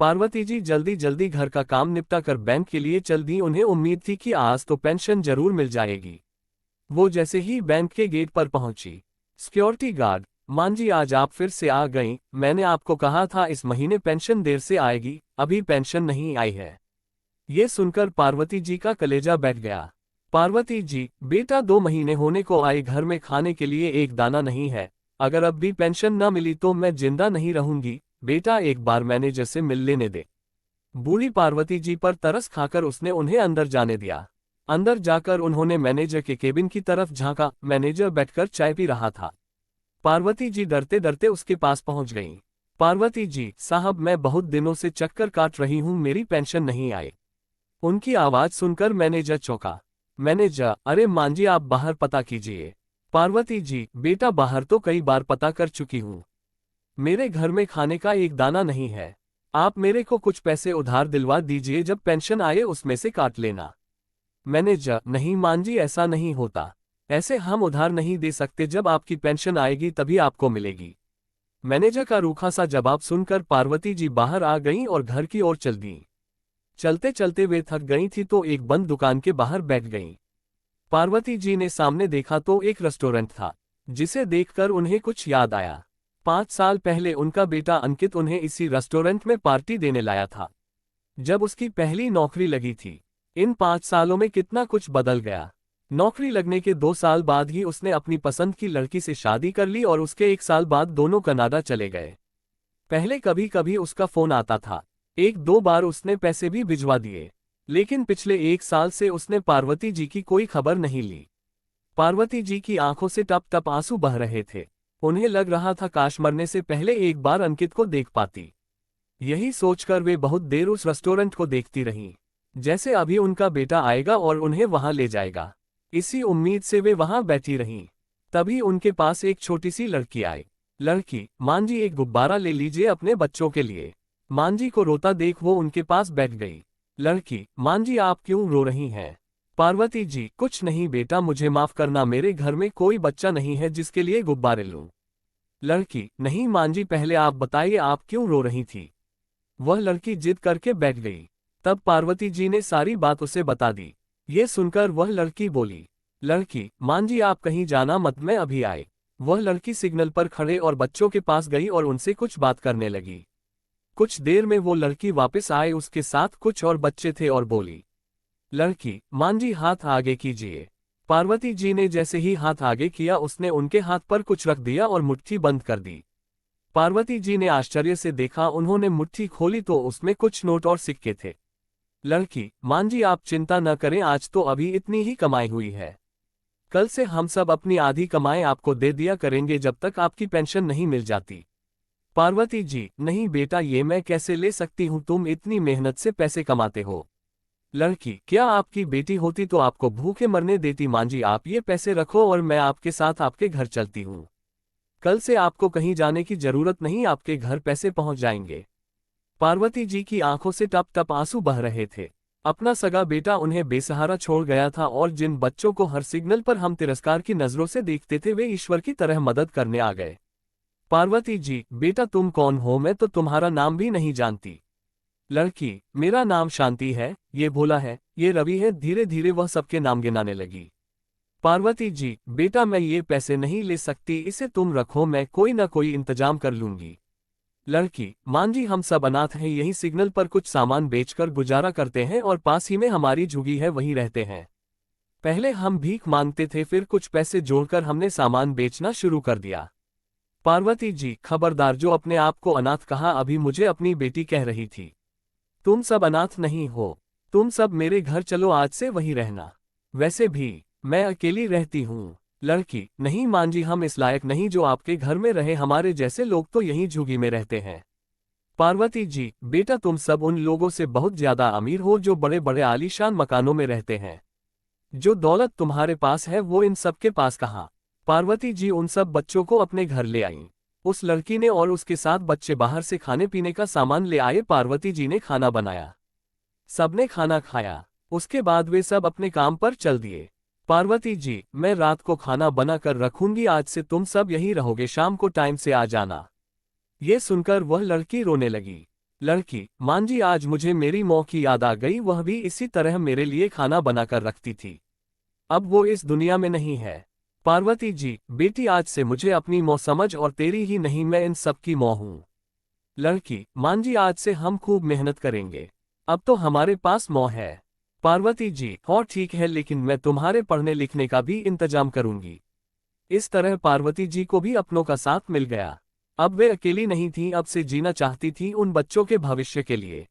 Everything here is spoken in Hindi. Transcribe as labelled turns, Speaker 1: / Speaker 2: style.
Speaker 1: पार्वती जी जल्दी जल्दी घर का काम निपटा कर बैंक के लिए चल दी। उन्हें उम्मीद थी कि आज तो पेंशन जरूर मिल जाएगी। वो जैसे ही बैंक के गेट पर पहुंची, सिक्योरिटी गार्ड, मान जी आज आप फिर से आ गईं। मैंने आपको कहा था इस महीने पेंशन देर से आएगी, अभी पेंशन नहीं आई है। ये सुनकर पार्वती जी का कलेजा बैठ गया। पार्वती जी, बेटा 2 महीने होने को आए, घर में खाने के लिए एक दाना नहीं है। अगर अब भी पेंशन न मिली तो मैं जिंदा नहीं रहूंगी। बेटा एक बार मैनेजर से मिल लेने दे। बूढ़ी पार्वती जी पर तरस खाकर उसने उन्हें अंदर जाने दिया। अंदर जाकर उन्होंने मैनेजर के केबिन की तरफ झांका। मैनेजर बैठकर चाय पी रहा था। पार्वती जी डरते डरते उसके पास पहुंच गईं। पार्वती जी, साहब मैं बहुत दिनों से चक्कर काट रही हूं, मेरी पेंशन नहीं आई। उनकी आवाज सुनकर मैनेजर चौंका। मैनेजर, अरे मांझी आप बाहर पता कीजिए। पार्वती जी, बेटा बाहर तो कई बार पता कर चुकी हूँ, मेरे घर में खाने का एक दाना नहीं है। आप मेरे को कुछ पैसे उधार दिलवा दीजिए, जब पेंशन आए उसमें से काट लेना। मैनेजर, नहीं मांझी ऐसा नहीं होता, ऐसे हम उधार नहीं दे सकते, जब आपकी पेंशन आएगी तभी आपको मिलेगी। मैनेजर का रूखा सा जवाब सुनकर पार्वती जी बाहर आ गईं और घर की ओर चल दीं। चलते चलते वे थक गई थी तो एक बंद दुकान के बाहर बैठ गईं। पार्वती जी ने सामने देखा तो एक रेस्टोरेंट था, जिसे देखकर उन्हें कुछ याद आया। 5 साल पहले उनका बेटा अंकित उन्हें इसी रेस्टोरेंट में पार्टी देने लाया था, जब उसकी पहली नौकरी लगी थी। इन 5 सालों में कितना कुछ बदल गया। नौकरी लगने के 2 साल बाद ही उसने अपनी पसंद की लड़की से शादी कर ली और उसके 1 साल बाद दोनों कनाडा चले गए। पहले कभी कभी उसका फोन आता था, 1-2 बार उसने पैसे भी भिजवा दिए, लेकिन पिछले 1 साल से उसने पार्वती जी की कोई खबर नहीं ली। पार्वती जी की आंखों से टप टप आंसू बह रहे थे। उन्हें लग रहा था काश मरने से पहले एक बार अंकित को देख पाती। यही सोचकर वे बहुत देर उस रेस्टोरेंट को देखती रहीं, जैसे अभी उनका बेटा आएगा और उन्हें वहां ले जाएगा। इसी उम्मीद से वे वहां बैठी रहीं। तभी उनके पास एक छोटी सी लड़की आई। लड़की, मांझी एक गुब्बारा ले लीजिए अपने बच्चों के लिए। मांझी को रोता देख वो उनके पास बैठ गई। लड़की, मांझी आप क्यों रो रही हैं? पार्वती जी, कुछ नहीं बेटा, मुझे माफ करना, मेरे घर में कोई बच्चा नहीं है जिसके लिए गुब्बारे लूं। लड़की, नहीं मांझी, पहले आप बताइए आप क्यों रो रही थी? वह लड़की जिद करके बैठ गई। तब पार्वती जी ने सारी बात उसे बता दी। ये सुनकर वह लड़की बोली, लड़की, मांझी आप कहीं जाना मत, मैं अभी आए। वह लड़की सिग्नल पर खड़े और बच्चों के पास गई और उनसे कुछ बात करने लगी। कुछ देर में वो लड़की वापस आए, उसके साथ कुछ और बच्चे थे और बोली, लड़की, मांझी हाथ आगे कीजिए। पार्वती जी ने जैसे ही हाथ आगे किया उसने उनके हाथ पर कुछ रख दिया और मुट्ठी बंद कर दी। पार्वती जी ने आश्चर्य से देखा, उन्होंने मुट्ठी खोली तो उसमें कुछ नोट और सिक्के थे। लड़की, मांझी आप चिंता न करें, आज तो अभी इतनी ही कमाई हुई है, कल से हम सब अपनी आधी कमाई आपको दे दिया करेंगे जब तक आपकी पेंशन नहीं मिल जाती। पार्वती जी, नहीं बेटा, ये मैं कैसे ले सकती हूँ, तुम इतनी मेहनत से पैसे कमाते हो। लड़की, क्या आपकी बेटी होती तो आपको भूखे मरने देती। मांझी आप ये पैसे रखो और मैं आपके साथ आपके घर चलती हूँ, कल से आपको कहीं जाने की जरूरत नहीं, आपके घर पैसे पहुंच जाएंगे। पार्वती जी की आंखों से टप टप आंसू बह रहे थे। अपना सगा बेटा उन्हें बेसहारा छोड़ गया था और जिन बच्चों को हर सिग्नल पर हम तिरस्कार की नजरों से देखते थे वे ईश्वर की तरह मदद करने आ गए। पार्वती जी, बेटा तुम कौन हो? मैं तो तुम्हारा नाम भी नहीं जानती। लड़की, मेरा नाम शांति है, ये भोला है, ये रवि है। धीरे धीरे वह सबके नाम गिनाने लगी। पार्वती जी, बेटा मैं ये पैसे नहीं ले सकती, इसे तुम रखो, मैं कोई ना कोई इंतजाम कर लूंगी। लड़की, मांझी हम सब अनाथ हैं, यही सिग्नल पर कुछ सामान बेचकर गुजारा करते हैं और पास ही में हमारी झुग्गी है, वहीं रहते हैं। पहले हम भीख मांगते थे, फिर कुछ पैसे जोड़कर हमने सामान बेचना शुरू कर दिया। पार्वती जी, खबरदार, जो अपने आप को अनाथ कहा, अभी मुझे अपनी बेटी कह रही थी। तुम सब अनाथ नहीं हो, तुम सब मेरे घर चलो, आज से वहीं रहना। वैसे भी मैं अकेली रहती हूँ। लड़की, नहीं मांझी, हम इस लायक नहीं जो आपके घर में रहे, हमारे जैसे लोग तो यहीं झुग्गी में रहते हैं। पार्वती जी, बेटा तुम सब उन लोगों से बहुत ज्यादा अमीर हो जो बड़े बड़े आलीशान मकानों में रहते हैं। जो दौलत तुम्हारे पास है वो इन सब के पास कहाँ? पार्वती जी उन सब बच्चों को अपने घर ले आईं। उस लड़की ने और उसके साथ बच्चे बाहर से खाने पीने का सामान ले आए। पार्वती जी ने खाना बनाया, सबने खाना खाया, उसके बाद वे सब अपने काम पर चल दिए। पार्वती जी, मैं रात को खाना बना कर रखूंगी, आज से तुम सब यहीं रहोगे, शाम को टाइम से आ जाना। ये सुनकर वह लड़की रोने लगी। लड़की, मां जी आज मुझे मेरी माँ की याद आ गई, वह भी इसी तरह मेरे लिए खाना बनाकर रखती थी। अब वो इस दुनिया में नहीं है। पार्वती जी, बेटी आज से मुझे अपनी माँ समझ, और तेरी ही नहीं मैं इन सब की माँ हूँ। लड़की, मां जी आज से हम खूब मेहनत करेंगे। अब तो हमारे पास माँ है। पार्वती जी, हाँ ठीक है, लेकिन मैं तुम्हारे पढ़ने लिखने का भी इंतजाम करूंगी। इस तरह पार्वती जी को भी अपनों का साथ मिल गया। अब वे अकेली नहीं थीं, अब से जीना चाहती थीं उन बच्चों के भविष्य के लिए।